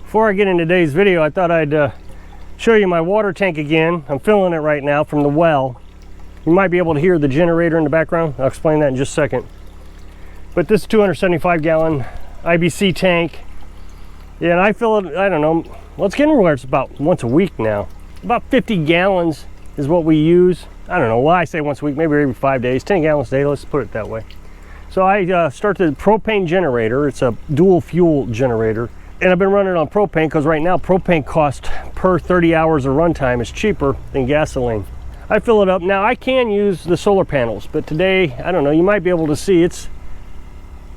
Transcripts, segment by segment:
Before I get into today's video, I thought I'd show you my water tank again. I'm filling it right now from the well. You might be able to hear the generator in the background. I'll explain that in just a second. But this 275 gallon IBC tank. Yeah, and I fill it, I don't know, well, it's getting where it's about once a week now. About 50 gallons is what we use. I don't know why I say once a week, maybe every 5 days, 10 gallons a day, let's put it that way. So I started the propane generator. It's a dual fuel generator. And I've been running on propane because right now propane cost per 30 hours of runtime is cheaper than gasoline. I fill it up. Now I can use the solar panels, but today, I don't know, you might be able to see it's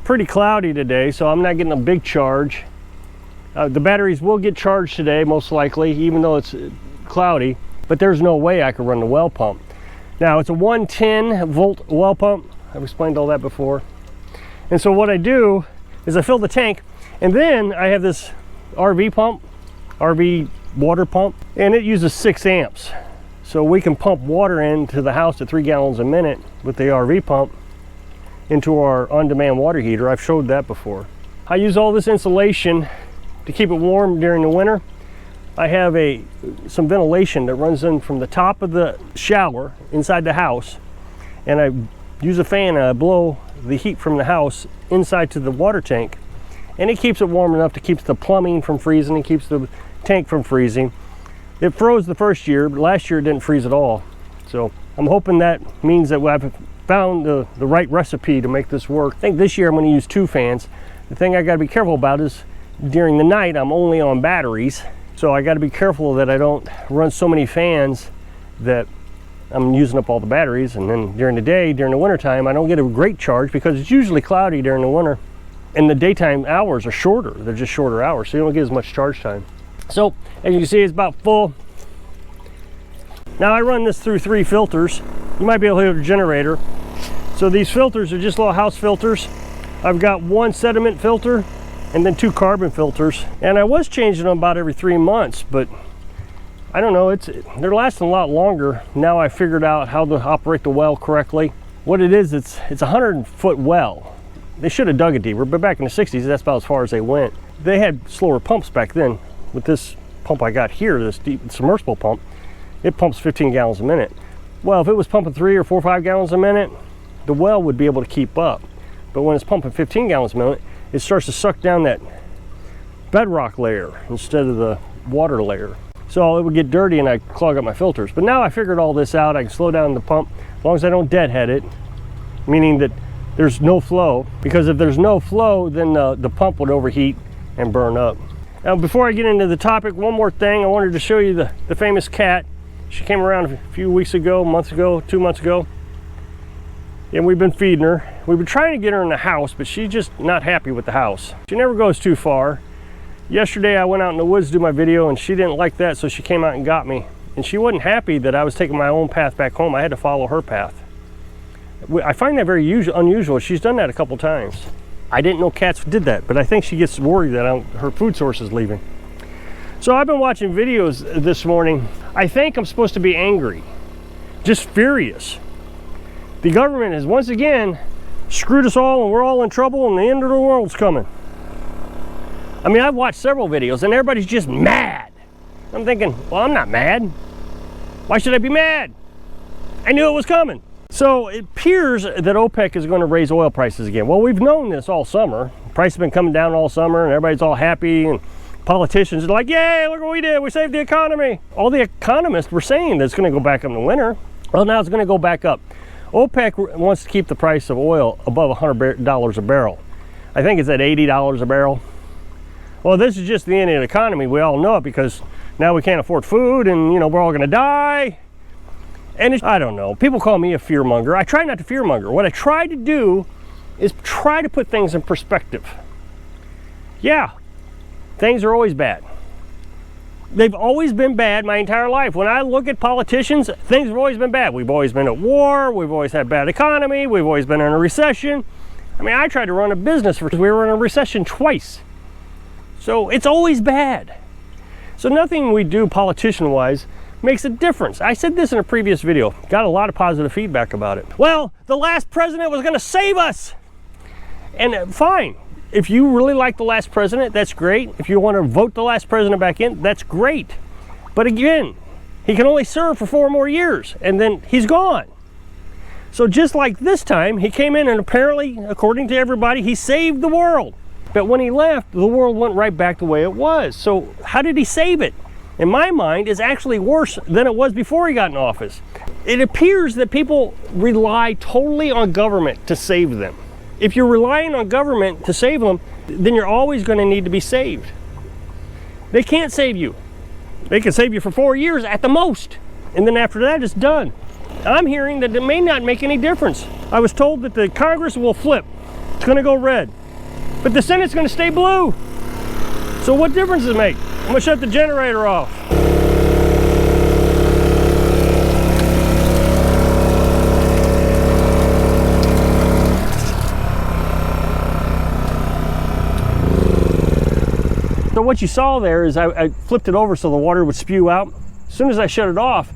pretty cloudy today, so I'm not getting a big charge. The batteries will get charged today, most likely, even though it's cloudy, but there's no way I could run the well pump. Now it's a 110 volt well pump. I've explained all that before. And so what I do is I fill the tank, and then I have this RV pump, RV water pump, and it uses 6 amps. So we can pump water into the house at 3 gallons a minute with the RV pump into our on-demand water heater. I've showed that before. I use all this insulation to keep it warm during the winter. I have some ventilation that runs in from the top of the shower inside the house, and I use a fan and I blow the heat from the house inside to the water tank, and it keeps it warm enough to keep the plumbing from freezing and keeps the tank from freezing. It froze the first year, but last year it didn't freeze at all. So I'm hoping that means that I've found the right recipe to make this work. I think this year I'm going to use 2 fans. The thing I got to be careful about is during the night I'm only on batteries, so I got to be careful that I don't run so many fans that I'm using up all the batteries, and then during the day, during the winter time, I don't get a great charge because it's usually cloudy during the winter. And the daytime hours are shorter. They're just shorter hours, so you don't get as much charge time. So, as you can see, it's about full. Now I run this through 3 filters. You might be able to hear the generator. So these filters are just little house filters. I've got 1 sediment filter and then 2 carbon filters. And I was changing them about every 3 months, but I don't know, they're lasting a lot longer. Now I figured out how to operate the well correctly. What it is, it's a 100-foot well. They should have dug it deeper, but back in the 60s, that's about as far as they went. They had slower pumps back then. With this pump I got here, this deep submersible pump, it pumps 15 gallons a minute. Well, if it was pumping 3 or 4 or 5 gallons a minute, the well would be able to keep up. But when it's pumping 15 gallons a minute, it starts to suck down that bedrock layer instead of the water layer. So it would get dirty and I'd clog up my filters. But now I figured all this out. I can slow down the pump as long as I don't deadhead it, meaning that there's no flow, because if there's no flow, then the pump would overheat and burn up. Now, before I get into the topic, one more thing. I wanted to show you the famous cat. She came around a few weeks ago, months ago, 2 months ago, and we've been feeding her. We've been trying to get her in the house, but she's just not happy with the house. She never goes too far. Yesterday, I went out in the woods to do my video, and she didn't like that, so she came out and got me. And she wasn't happy that I was taking my own path back home. I had to follow her path. I find that very unusual. She's done that a couple times. I didn't know cats did that, but I think she gets worried that her food source is leaving. So I've been watching videos this morning. I think I'm supposed to be angry, just furious. The government has once again screwed us all, and we're all in trouble, and the end of the world's coming. I mean, I've watched several videos, and everybody's just mad. I'm thinking, well, I'm not mad. Why should I be mad? I knew it was coming. So it appears that OPEC is going to raise oil prices again. Well, we've known this all summer. Prices have been coming down all summer, and everybody's all happy, and politicians are like, yay, look what we did, we saved the economy. All the economists were saying that it's going to go back up in the winter. Well, now it's going to go back up. OPEC wants to keep the price of oil above $100 a barrel. I think it's at $80 a barrel. Well, this is just the end of the economy. We all know it, because now we can't afford food, and we're all going to die. And I don't know, people call me a fear monger. I try not to fear monger. What I try to do is try to put things in perspective. Yeah, things are always bad. They've always been bad my entire life. When I look at politicians, things have always been bad. We've always been at war, we've always had bad economy, we've always been in a recession. I mean, I tried to run a business we were in a recession twice. So it's always bad. So nothing we do politician-wise makes a difference. I said this in a previous video, got a lot of positive feedback about it. Well, the last president was going to save us. And fine, if you really like the last president, that's great. If you want to vote the last president back in, that's great. But again, he can only serve for 4 more years, and then he's gone. So just like this time, he came in and apparently, according to everybody, he saved the world. But when he left, the world went right back the way it was. So how did he save it? In my mind, it's actually worse than it was before he got in office. It appears that people rely totally on government to save them. If you're relying on government to save them, then you're always going to need to be saved. They can't save you. They can save you for 4 years at the most, and then after that, it's done. I'm hearing that it may not make any difference. I was told that the Congress will flip. It's going to go red. But the Senate's going to stay blue. So what difference does it make? I'm going to shut the generator off. So what you saw there is I flipped it over so the water would spew out. As soon as I shut it off,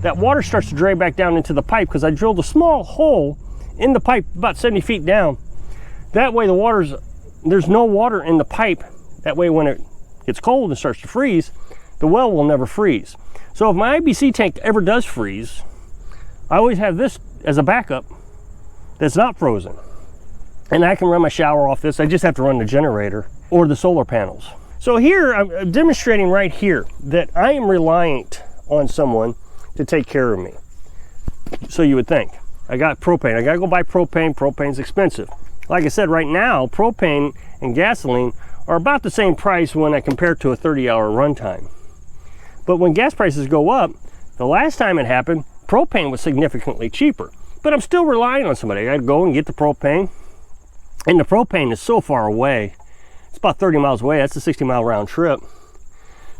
that water starts to drain back down into the pipe because I drilled a small hole in the pipe about 70 feet down. That way there's no water in the pipe. That way when it gets cold and starts to freeze, the well will never freeze. So if my IBC tank ever does freeze, I always have this as a backup that's not frozen. And I can run my shower off this. I just have to run the generator or the solar panels. So here, I'm demonstrating right here that I am reliant on someone to take care of me. So you would think, I got propane. I gotta go buy propane. Propane's expensive. Like I said, right now, propane and gasoline are about the same price when I compare it to a 30-hour runtime. But when gas prices go up, the last time it happened, propane was significantly cheaper. But I'm still relying on somebody. I gotta go and get the propane. And the propane is so far away. It's about 30 miles away. That's a 60-mile round trip.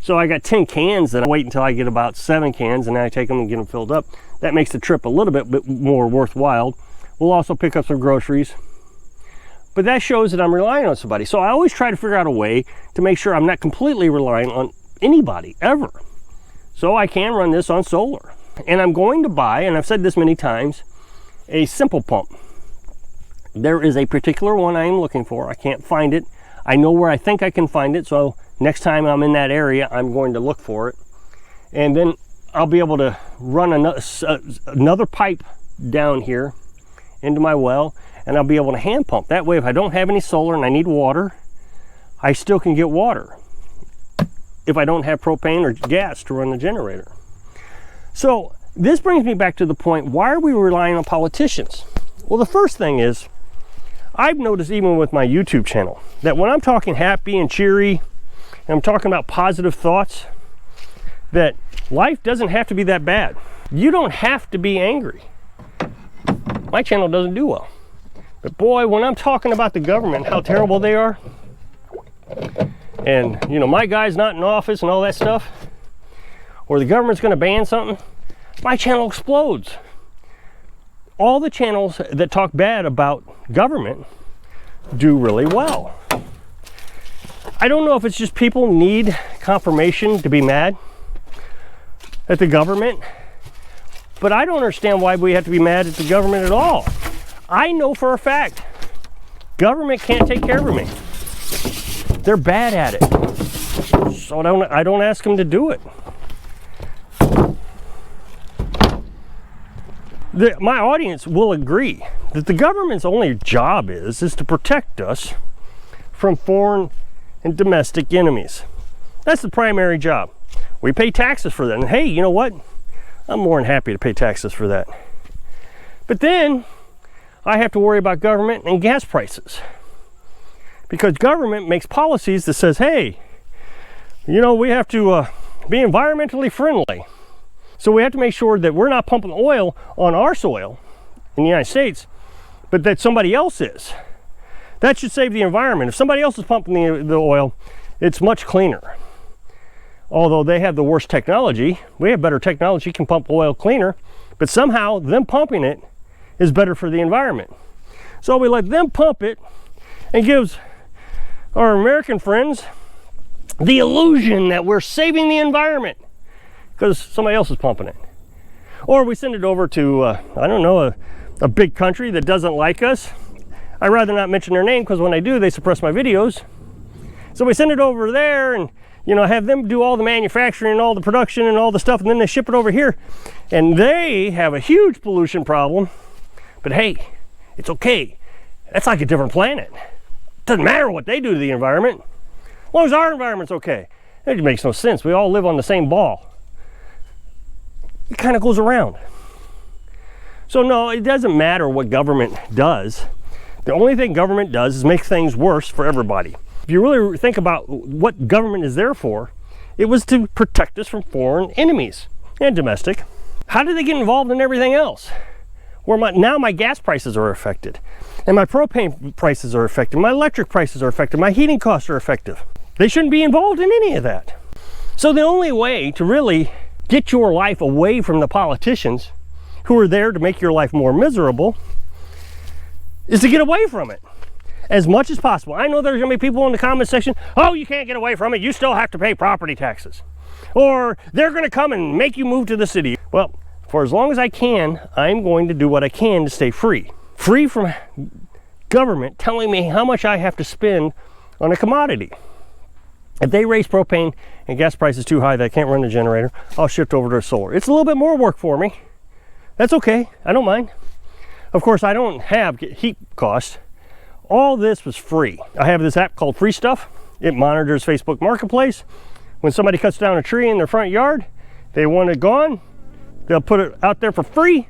So I got 10 cans that I wait until I get about 7 cans, and then I take them and get them filled up. That makes the trip a little bit more worthwhile. We'll also pick up some groceries. But that shows that I'm relying on somebody. So I always try to figure out a way to make sure I'm not completely relying on anybody, ever. So I can run this on solar. And I'm going to buy, and I've said this many times, a simple pump. There is a particular one I am looking for. I can't find it. I know where I think I can find it, so next time I'm in that area, I'm going to look for it. And then I'll be able to run another pipe down here into my well, and I'll be able to hand pump. That way, if I don't have any solar and I need water, I still can get water if I don't have propane or gas to run the generator. So this brings me back to the point, why are we relying on politicians? Well, the first thing is, I've noticed even with my YouTube channel, that when I'm talking happy and cheery, and I'm talking about positive thoughts, that life doesn't have to be that bad. You don't have to be angry. My channel doesn't do well. But boy, when I'm talking about the government, how terrible they are, and you know, my guy's not in office and all that stuff, or the government's gonna ban something, my channel explodes. All the channels that talk bad about government do really well. I don't know if it's just people need confirmation to be mad at the government, but I don't understand why we have to be mad at the government at all. I know for a fact, government can't take care of me. They're bad at it. So I don't ask them to do it. My audience will agree that the government's only job is to protect us from foreign and domestic enemies. That's the primary job. We pay taxes for that. And hey, you know what? I'm more than happy to pay taxes for that. But then I have to worry about government and gas prices. Because government makes policies that says, hey, you know, we have to be environmentally friendly. So we have to make sure that we're not pumping oil on our soil in the United States, but that somebody else is. That should save the environment. If somebody else is pumping the oil, it's much cleaner. Although they have the worst technology, we have better technology, can pump oil cleaner, but somehow them pumping it is better for the environment. So we let them pump it and gives our American friends the illusion that we're saving the environment because somebody else is pumping it. Or we send it over to, I don't know, a big country that doesn't like us. I'd rather not mention their name because when I do, they suppress my videos. So we send it over there and, you know, have them do all the manufacturing and all the production and all the stuff, and then they ship it over here. And they have a huge pollution problem. But hey, it's okay. That's like a different planet. It doesn't matter what they do to the environment, as long as our environment's okay. It makes no sense. We all live on the same ball. It kind of goes around. So no, it doesn't matter what government does. The only thing government does is make things worse for everybody. If you really think about what government is there for, it was to protect us from foreign enemies and domestic. How did they get involved in everything else? Where now my gas prices are affected, and my propane prices are affected, my electric prices are affected, my heating costs are affected. They shouldn't be involved in any of that. So the only way to really get your life away from the politicians who are there to make your life more miserable is to get away from it as much as possible. I know there's gonna be people in the comment section, oh, you can't get away from it, you still have to pay property taxes. Or they're gonna come and make you move to the city. Well, for as long as I can, I'm going to do what I can to stay free. Free from government telling me how much I have to spend on a commodity. If they raise propane and gas prices too high that I can't run the generator, I'll shift over to solar. It's a little bit more work for me. That's okay, I don't mind. Of course, I don't have heat costs. All this was free. I have this app called Free Stuff. It monitors Facebook Marketplace. When somebody cuts down a tree in their front yard, they want it gone, they'll put it out there for free,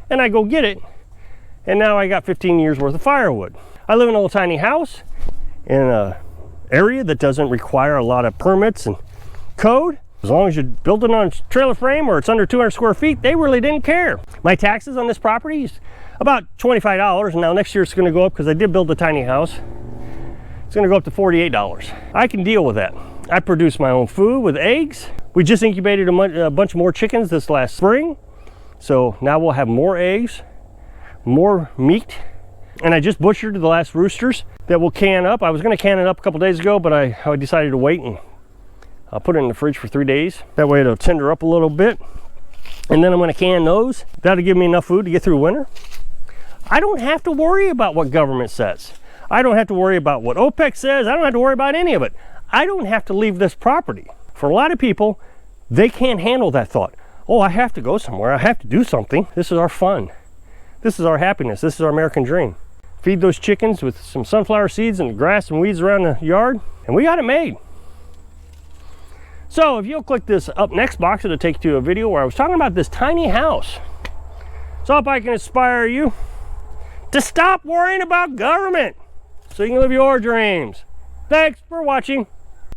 and I go get it. And now I got 15 years worth of firewood. I live in a little tiny house in an area that doesn't require a lot of permits and code. As long as you build it on a trailer frame or it's under 200 square feet, they really didn't care. My taxes on this property is about $25, and now next year it's gonna go up because I did build a tiny house. It's gonna go up to $48. I can deal with that. I produce my own food with eggs. We just incubated a bunch more chickens this last spring. So now we'll have more eggs, more meat. And I just butchered the last roosters that will can up. I was gonna can it up a couple days ago, but I decided to wait and I'll put it in the fridge for 3 days. That way it'll tender up a little bit. And then I'm gonna can those. That'll give me enough food to get through winter. I don't have to worry about what government says. I don't have to worry about what Opec says. I don't have to worry about any of it. I don't have to leave this property. For a lot of people, they can't handle that thought. Oh, I have to go somewhere. I have to do something. This is our fun. This is our happiness. This is our American dream. Feed those chickens with some sunflower seeds and grass and weeds around the yard, and we got it made. So if you'll click this up next box, it'll take you to a video where I was talking about this tiny house. So I hope I can inspire you to stop worrying about government so you can live your dreams. Thanks for watching.